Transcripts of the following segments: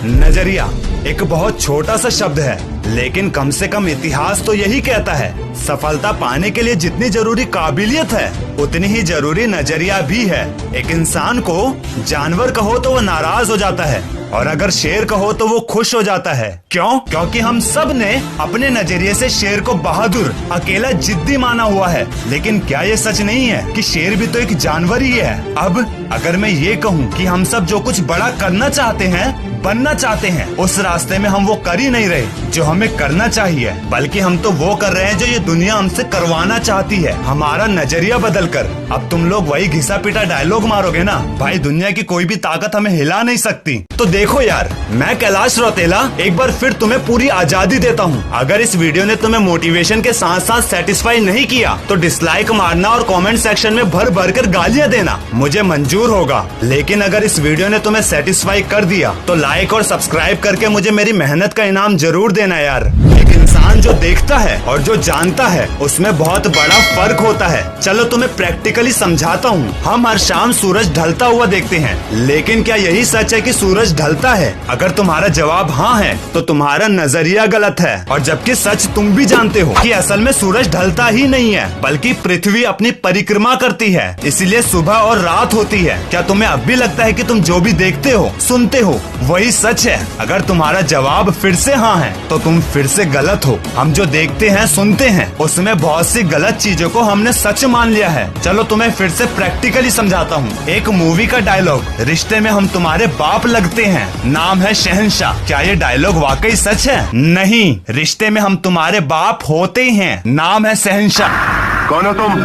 नजरिया एक बहुत छोटा सा शब्द है, लेकिन कम से कम इतिहास तो यही कहता है, सफलता पाने के लिए जितनी जरूरी काबिलियत है उतनी ही जरूरी नजरिया भी है। एक इंसान को जानवर कहो तो वो नाराज हो जाता है, और अगर शेर कहो तो वो खुश हो जाता है। क्यों? क्योंकि हम सब ने अपने नजरिए से शेर को बहादुर, अकेला, जिद्दी माना हुआ है। लेकिन क्या ये सच नहीं है कि शेर भी तो एक जानवर ही है? अब अगर मैं ये कहूँ कि हम सब जो कुछ बड़ा करना चाहते हैं, बनना चाहते हैं, उस रास्ते में हम वो कर ही नहीं रहे जो हमें करना चाहिए, बल्कि हम तो वो कर रहे हैं जो ये दुनिया हमसे करवाना चाहती है। हमारा नजरिया बदलकर अब तुम लोग वही घिसा पिटा डायलॉग मारोगे ना, भाई दुनिया की कोई भी ताकत हमें हिला नहीं सकती। तो देखो यार, मैं कैलाश रौतेला एक बार फिर तुम्हें पूरी आजादी देता हूँ। अगर इस वीडियो ने तुम्हें मोटिवेशन के साथ साथ सेटिस्फाई नहीं किया तो डिसलाइक मारना और कमेंट सेक्शन में भर भर कर गालियाँ देना मुझे मंजूर होगा। लेकिन अगर इस वीडियो ने तुम्हें सेटिस्फाई कर दिया तो लाइक और सब्सक्राइब करके मुझे मेरी मेहनत का इनाम जरूर देना यार। एक इंसान जो देखता है और जो जानता है उसमें बहुत बड़ा फर्क होता है। चलो तुम्हें प्रैक्टिकली समझाता हूँ। हम हर शाम सूरज ढलता हुआ देखते हैं, लेकिन क्या यही सच है कि सूरज ढलता है? अगर तुम्हारा जवाब हाँ है तो तुम्हारा नजरिया गलत है, और जबकि सच तुम भी जानते हो कि असल में सूरज ढलता ही नहीं है, बल्कि पृथ्वी अपनी परिक्रमा करती है, इसलिए सुबह और रात होती है। क्या तुम्हें अब भी लगता है कि तुम जो भी देखते हो, सुनते हो, वही सच है? अगर तुम्हारा जवाब फिर से हाँ है तो तुम फिर से गलत हो। हम जो देखते हैं, सुनते हैं, उसमें बहुत सी गलत चीजों को हमने सच मान लिया है। चलो तुम्हें फिर से प्रैक्टिकली समझाता हूँ। एक मूवी का डायलॉग, रिश्ते में हम तुम्हारे बाप लगते हैं, नाम है शहंशाह। क्या ये डायलॉग वाकई सच है? नहीं, रिश्ते में हम तुम्हारे बाप होते हैं, नाम है शहंशाह। कौन हो तुम?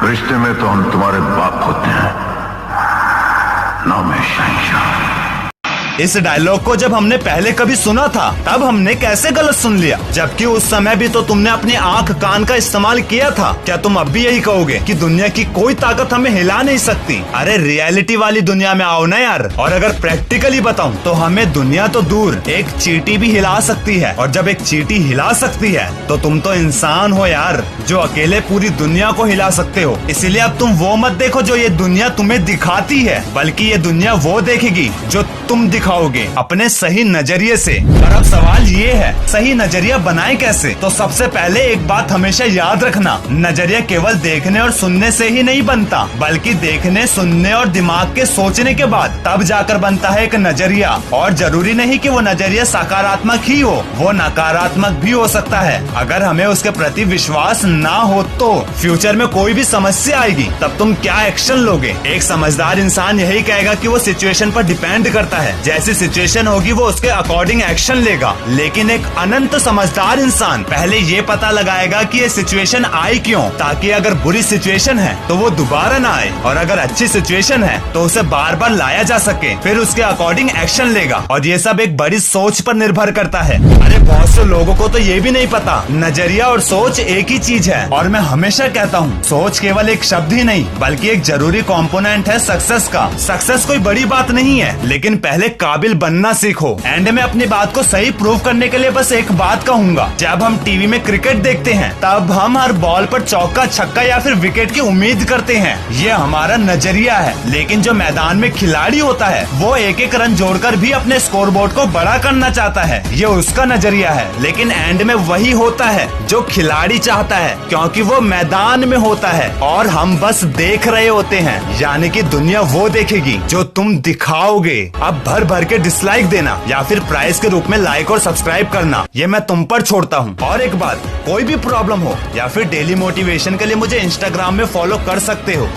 रिश्ते में तो हम तुम्हारे बाप होते हैं, नाम है शहंशाह। इस डायलॉग को जब हमने पहले कभी सुना था तब हमने कैसे गलत सुन लिया, जबकि उस समय भी तो तुमने अपनी आंख कान का इस्तेमाल किया था। क्या तुम अब भी यही कहोगे कि दुनिया की कोई ताकत हमें हिला नहीं सकती? अरे रियलिटी वाली दुनिया में आओ ना यार। और अगर प्रैक्टिकली बताऊं तो हमें दुनिया तो दूर, एक चींटी भी हिला सकती है, और जब एक चींटी हिला सकती है तो तुम तो इंसान हो यार, जो अकेले पूरी दुनिया को हिला सकते हो। इसीलिए अब तुम वो मत देखो जो ये दुनिया तुम्हें दिखाती है, बल्कि ये दुनिया वो देखेगी जो तुम दिखाओगे अपने सही नजरिए से। और अब सवाल ये है, सही नजरिया बनाए कैसे? तो सबसे पहले एक बात हमेशा याद रखना, नजरिया केवल देखने और सुनने से ही नहीं बनता, बल्कि देखने, सुनने और दिमाग के सोचने के बाद तब जाकर बनता है एक नजरिया। और जरूरी नहीं कि वो नजरिया सकारात्मक ही हो, वो नकारात्मक भी हो सकता है। अगर हमें उसके प्रति विश्वास ना हो तो फ्यूचर में कोई भी समस्या आएगी तब तुम क्या एक्शन लोगे? एक समझदार इंसान यही कहेगा कि वो सिचुएशन पर डिपेंड करता है, जैसी सिचुएशन होगी वो उसके अकॉर्डिंग एक्शन लेगा। लेकिन एक अनंत समझदार इंसान पहले ये पता लगाएगा कि ये सिचुएशन आई क्यों, ताकि अगर बुरी सिचुएशन है तो वो दोबारा ना आए, और अगर अच्छी सिचुएशन है तो उसे बार बार लाया जा सके, फिर उसके अकॉर्डिंग एक्शन लेगा। और ये सब एक बड़ी सोच पर निर्भर करता है। अरे बहुत से लोगों को तो ये भी नहीं पता, नजरिया और सोच एक ही चीज है। और मैं हमेशा कहता हूँ, सोच केवल एक शब्द ही नहीं बल्कि एक जरूरी कॉम्पोनेंट है सक्सेस का। सक्सेस कोई बड़ी बात नहीं है, लेकिन पहले काबिल बनना सीखो। एंड में अपनी बात को सही प्रूव करने के लिए बस एक बात कहूंगा, जब हम टीवी में क्रिकेट देखते हैं तब हम हर बॉल पर चौका, छक्का या फिर विकेट की उम्मीद करते हैं, ये हमारा नजरिया है। लेकिन जो मैदान में खिलाड़ी होता है वो एक एक रन जोड़कर भी अपने स्कोरबोर्ड को बड़ा करना चाहता है, ये उसका नजरिया है। लेकिन एंड में वही होता है जो खिलाड़ी चाहता है, क्योंकि वो मैदान में होता है और हम बस देख रहे होते हैं। यानी कि दुनिया वो देखेगी जो तुम दिखाओगे। अब भर भर के डिसलाइक देना या फिर प्राइस के रूप में लाइक और सब्सक्राइब करना, ये मैं तुम पर छोड़ता हूँ। और एक बात, कोई भी प्रॉब्लम हो या फिर डेली मोटिवेशन के लिए मुझे इंस्टाग्राम में फॉलो कर सकते हो।